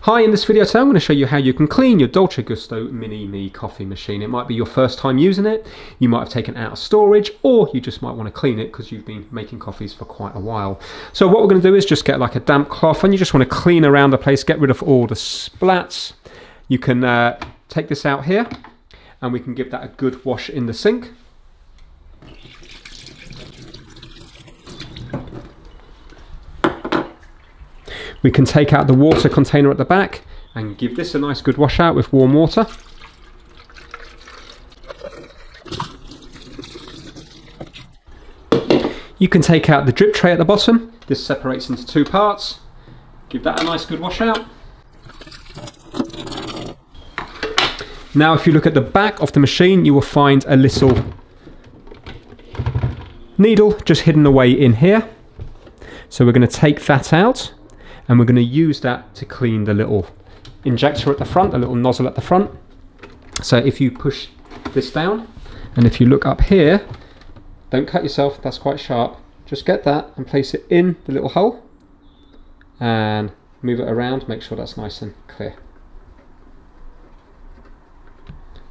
Hi, in this video today I'm going to show you how you can clean your Dolce Gusto Mini Me coffee machine. It might be your first time using it, you might have taken it out of storage, or you just might want to clean it because you've been making coffees for quite a while. So what we're going to do is just get like a damp cloth and you just want to clean around the place, get rid of all the splats. You can take this out here and we can give that a good wash in the sink. We can take out the water container at the back and give this a nice good wash out with warm water. You can take out the drip tray at the bottom. This separates into two parts. Give that a nice good wash out. Now if you look at the back of the machine, you will find a little needle just hidden away in here. So we're going to take that out. And we're going to use that to clean the little injector at the front, the little nozzle at the front. So if you push this down, and if you look up here, don't cut yourself, that's quite sharp. Just get that and place it in the little hole and move it around, make sure that's nice and clear.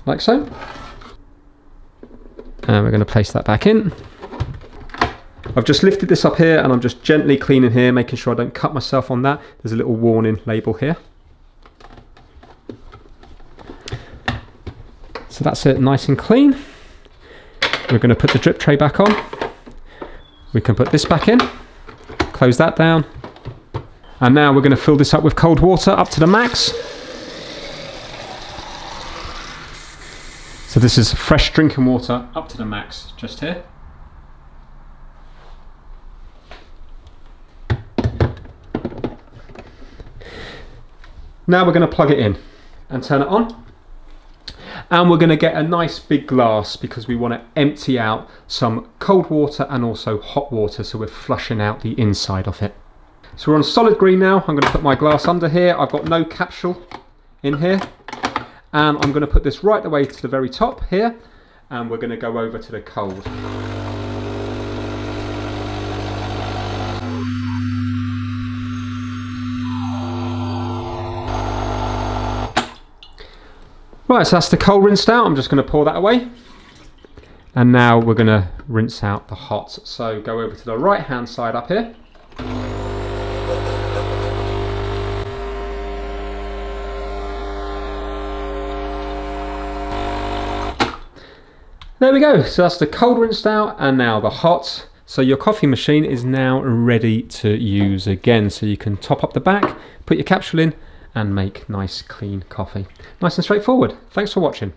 Like so. And we're going to place that back in. I've just lifted this up here and I'm just gently cleaning here, making sure I don't cut myself on that. There's a little warning label here. So that's it, nice and clean. We're going to put the drip tray back on. We can put this back in, close that down. And now we're going to fill this up with cold water up to the max. So this is fresh drinking water up to the max just here. Now we're going to plug it in and turn it on, and we're going to get a nice big glass because we want to empty out some cold water and also hot water, so we're flushing out the inside of it. So we're on solid green now. I'm going to put my glass under here. I've got no capsule in here, and I'm going to put this right away to the very top here, and we're going to go over to the cold. Right, so that's the cold rinsed out. I'm just going to pour that away. And now we're going to rinse out the hot. So go over to the right hand side up here. There we go. So that's the cold rinsed out and now the hot. So your coffee machine is now ready to use again. So you can top up the back, put your capsule in, and make nice clean coffee. Nice and straightforward. Thanks for watching.